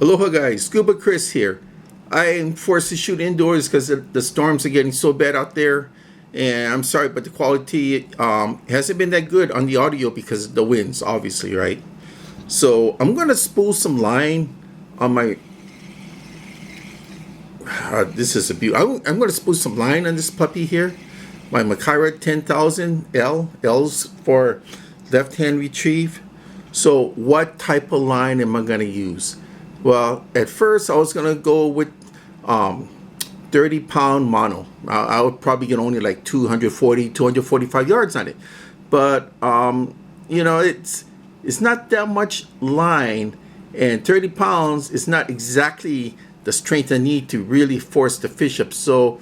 Aloha guys, Scuba Chris here. I am forced to shoot indoors because the storms are getting so bad out there, and I'm sorry, but the quality hasn't been that good on the audio because of the winds, obviously, right? So I'm gonna spool some line on my. This is a beauty. I'm gonna spool some line on this puppy here, my Makaira 10,000 L's for left-hand retrieve. So what type of line am I gonna use? Well, at first I was gonna go with 30-pound mono. I would probably get only like 240, 245 yards on it. But it's not that much line, and 30 pounds is not exactly the strength I need to really force the fish up. So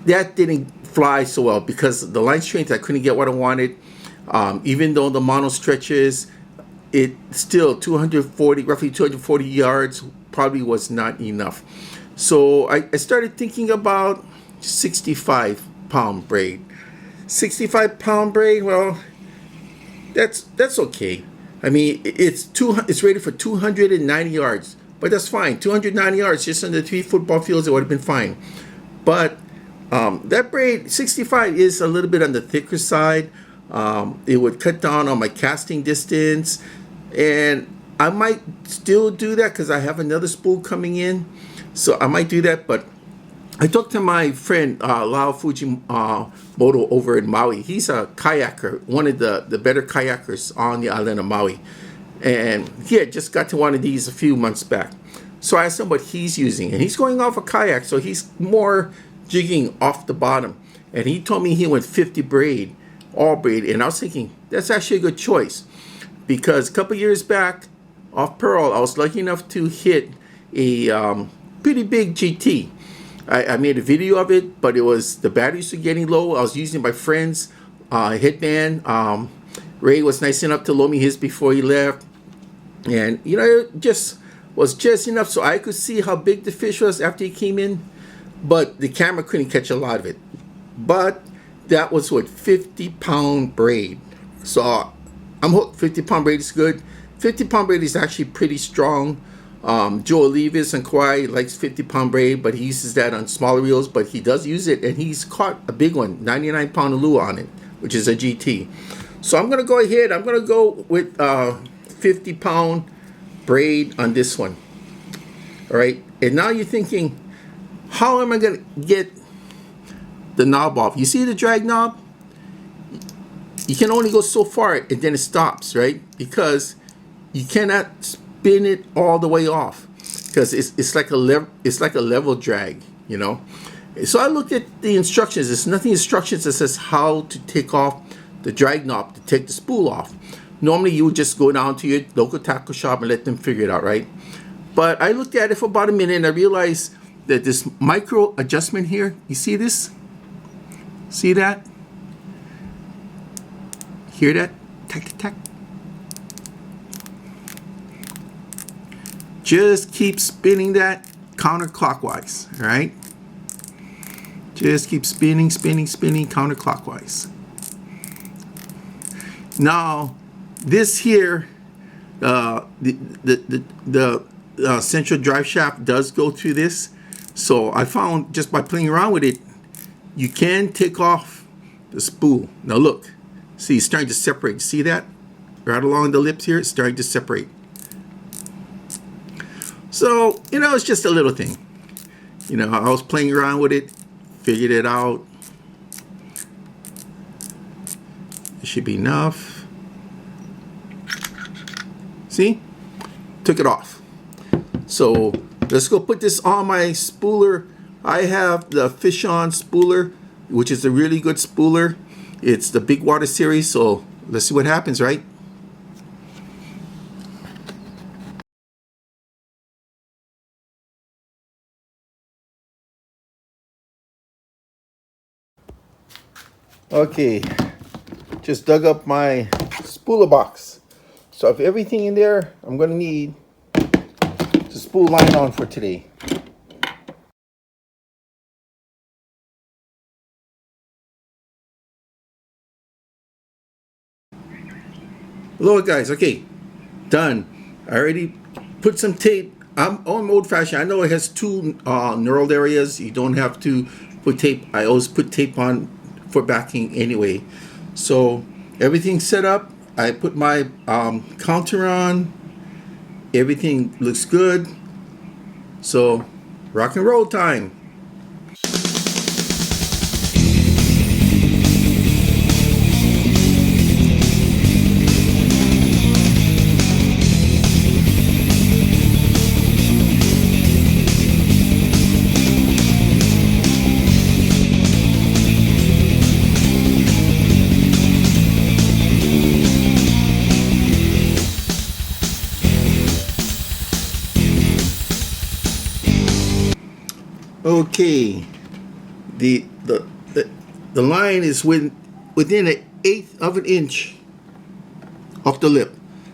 that didn't fly so well because the line strength, I couldn't get what I wanted. Even though the mono stretches, it still roughly 240 yards probably was not enough. So I started thinking about 65-pound braid. 65-pound braid, well, that's okay. I mean, it's rated for 290 yards, but that's fine. 290 yards just on the 3 football fields, it would have been fine. But that braid 65 is a little bit on the thicker side. It would cut down on my casting distance, and I might still do that because I have another spool coming in, so I might do that. But I talked to my friend Lao Fujimoto over in Maui. He's a kayaker, one of the better kayakers on the island of Maui, and he had just got to one of these a few months back. So I asked him what he's using, and he's going off a kayak, so he's more jigging off the bottom, and he told me he went 50 braid, all braid, and I was thinking that's actually a good choice because a couple years back off Pearl, I was lucky enough to hit a pretty big GT. I made a video of it, but the batteries were getting low. I was using my friend's headband. Ray was nice enough to loan me his before he left, and it just was just enough so I could see how big the fish was after he came in, but the camera couldn't catch a lot of it. But that was what, 50-pound braid. So I'm hooked. 50-pound braid is good. 50-pound braid is actually pretty strong. Joe Levis and Kauai likes 50-pound braid, but he uses that on smaller reels, but he does use it, and he's caught a big one, 99-pound lure on it, which is a GT. So I'm going to go ahead. I'm going to go with 50-pound braid on this one. All right. And now you're thinking, how am I going to get the knob off? You see the drag knob? You can only go so far and then it stops, right? Because you cannot spin it all the way off because it's like a level drag, So I looked at the instructions. There's nothing instructions that says how to take off the drag knob to take the spool off. Normally you would just go down to your local tackle shop and let them figure it out, right? But I looked at it for about a minute and I realized that this micro adjustment here, you see this? See that? Hear that? Tack, tack, tack. Just keep spinning that counterclockwise, all right? Just keep spinning, spinning, spinning counterclockwise. Now, this here, the central drive shaft does go through this. So I found just by playing around with it, you can take off the spool. Now look, see, it's starting to separate. See that? Right along the lips here, it's starting to separate. So, it's just a little thing. I was playing around with it, figured it out. It should be enough. See? Took it off. So, let's go put this on my spooler. I have the Fishon Spooler, which is a really good spooler. It's the Big Water series, so let's see what happens, right? Okay, just dug up my spooler box. So I have everything in there I'm going to need to spool line on for today. Hello guys, okay, done. I already put some tape. I'm old fashioned. I know it has two knurled areas. You don't have to put tape. I always put tape on for backing anyway. So everything's set up. I put my counter on. Everything looks good. So rock and roll time. Okay, the line is within an eighth of an inch of the lip.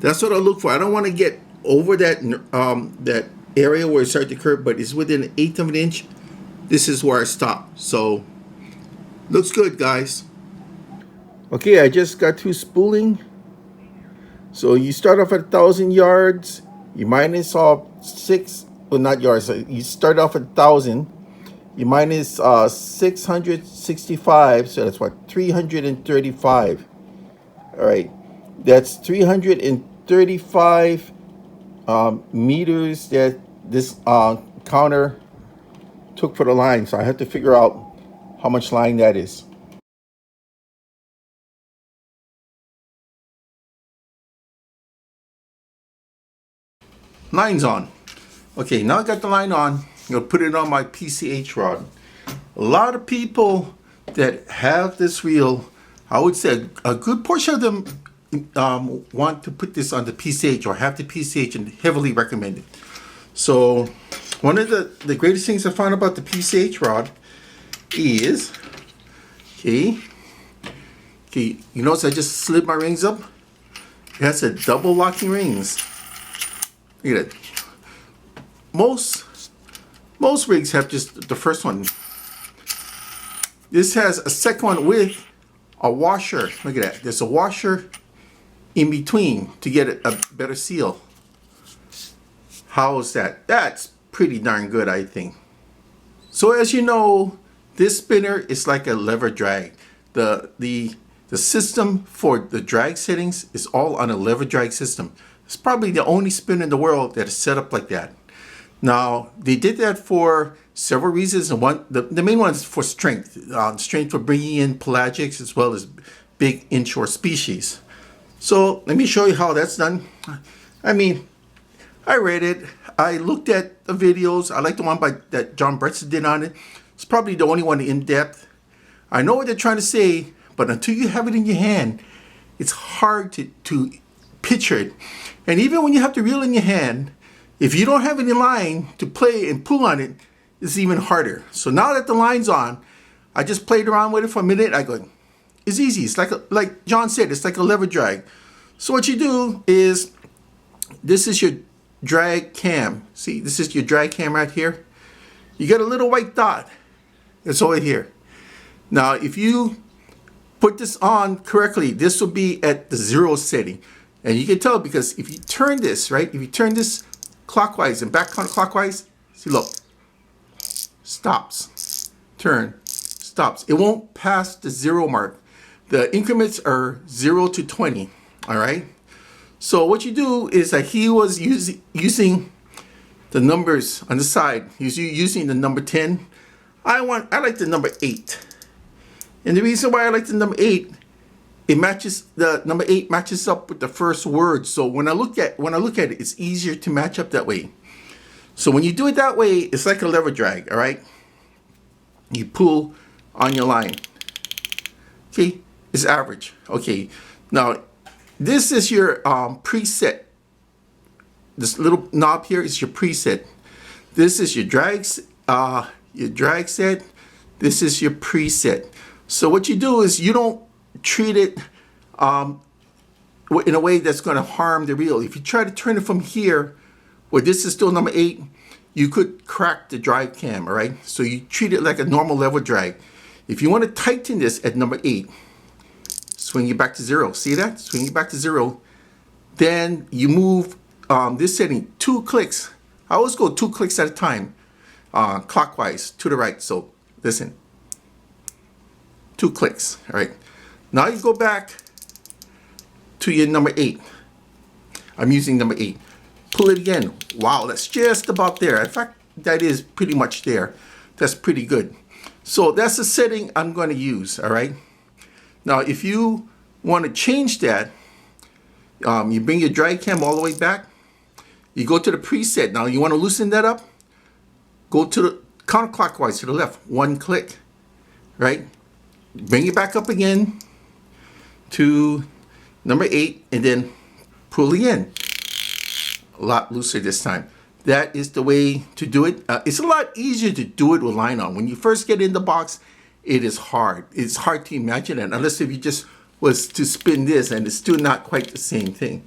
That's what I look for. I don't want to get over that that area where it starts to curve, but it's within an eighth of an inch. This is where I stop. So looks good, guys. Okay, I just got through spooling. So you start off at 1,000 yards. You minus off 6, well, not yards. You start off at 1,000. You minus 665, so that's what, 335. All right, that's 335 meters that this counter took for the line. So I have to figure out how much line that is. Line's on. Okay, now I got the line on. I'm gonna put it on my PCH rod. A lot of people that have this reel, I would say a good portion of them want to put this on the PCH or have the PCH and heavily recommend it. So one of the greatest things I found about the PCH rod is, okay, you notice I just slid my rings up? It has a double locking rings. Look at it. Most rigs have just the first one. This has a second one with a washer. Look at that. There's a washer in between to get a better seal. How is that? That's pretty darn good, I think. So as you know, this spinner is like a lever drag. The system for the drag settings is all on a lever drag system. It's probably the only spinner in the world that is set up like that. Now, they did that for several reasons, and the main one is for strength. Strength for bringing in pelagics as well as big inshore species. So let me show you how that's done. I mean, I read it. I looked at the videos. I like the one that John Bretson did on it. It's probably the only one in depth. I know what they're trying to say, but until you have it in your hand, it's hard to picture it. And even when you have the reel in your hand, if you don't have any line to play and pull on it, it's even harder. So now that the line's on, I just played around with it for a minute. I go, it's easy. It's like John said, it's like a lever drag. So what you do is, this is your drag cam. See, this is your drag cam right here. You get a little white dot. It's over here. Now, if you put this on correctly, this will be at the 0 setting. And you can tell because if you turn this, right? If you turn this clockwise and back counterclockwise, see, look, stops, turn, stops. It won't pass the 0 mark. The increments are 0 to 20, all right? So what you do is that he was using the numbers on the side. He's using the number 10. I like the number 8. And the reason why I like the number 8, it matches, the number 8 matches up with the first word. So when I look at it, it's easier to match up that way. So when you do it that way, it's like a lever drag, all right? You pull on your line. Okay, it's average. Okay, now this is your preset. This little knob here is your preset. This is your drag set. This is your preset. So what you do is you don't treat it in a way that's going to harm the reel. If you try to turn it from here, where this is still number 8, you could crack the drive cam, all right? So you treat it like a normal lever drag. If you want to tighten this at number 8, swing it back to 0. See that? Swing it back to 0. Then you move this setting 2 clicks. I always go 2 clicks at a time, clockwise to the right. So listen, 2 clicks. All right. Now you go back to your number 8. I'm using number 8. Pull it again. Wow, that's just about there. In fact, that is pretty much there. That's pretty good. So that's the setting I'm going to use. All right. Now, if you want to change that, you bring your drag cam all the way back. You go to the preset. Now, you want to loosen that up. Go to the counterclockwise to the left. 1 click. Right. Bring it back up again to number 8, and then pull again. A lot looser this time. That is the way to do it. It's a lot easier to do it with line on. When you first get in the box, it is hard. It's hard to imagine it, unless if you just was to spin this, and it's still not quite the same thing.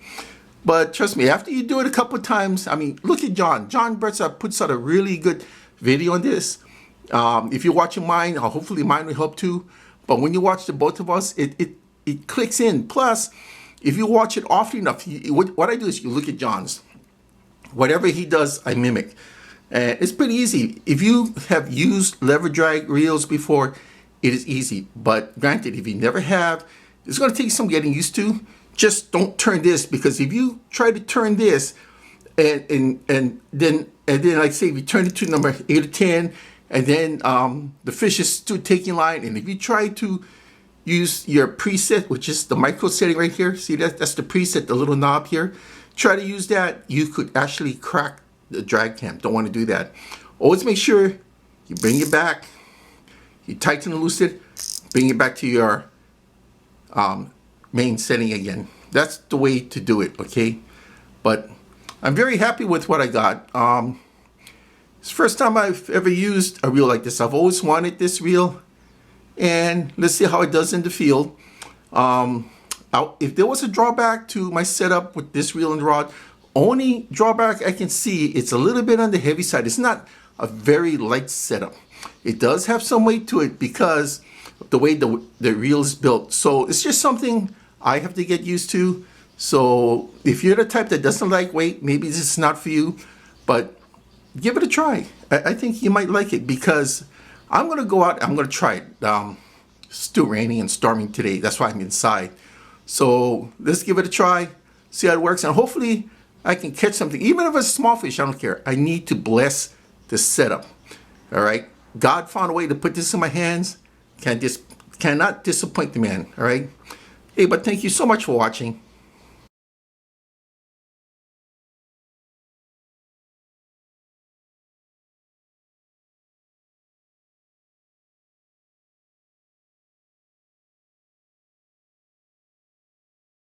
But trust me, after you do it a couple of times, I mean, look at John. John Bertza puts out a really good video on this. If you're watching mine, hopefully mine will help too. But when you watch the both of us, it clicks in. Plus, if you watch it often enough, what I do is you look at John's. Whatever he does, I mimic. And it's pretty easy. If you have used lever drag reels before, it is easy. But granted, if you never have, it's going to take some getting used to. Just don't turn this, because if you try to turn this, and then like say, if you turn it to number 8 or 10, and then the fish is still taking line, and if you try to use your preset, which is the micro setting right here, see that's the preset, the little knob here. Try to use that, you could actually crack the drag cam. Don't want to do that. Always make sure you bring it back, you tighten and loosen it, bring it back to your main setting again. That's the way to do it, okay? But I'm very happy with what I got. It's the first time I've ever used a reel like this. I've always wanted this reel, and let's see how it does in the field. If there was a drawback to my setup with this reel and rod, only drawback I can see, it's a little bit on the heavy side. It's not a very light setup. It does have some weight to it because of the way the reel is built. So it's just something I have to get used to. So if you're the type that doesn't like weight, maybe this is not for you, but give it a try. I think you might like it, because I'm going to go out, I'm going to try it. It's still raining and storming today. That's why I'm inside. So let's give it a try, see how it works, and hopefully I can catch something. Even if it's a small fish, I don't care. I need to bless the setup. All right. God found a way to put this in my hands. Cannot disappoint the man. All right. Hey, but thank you so much for watching.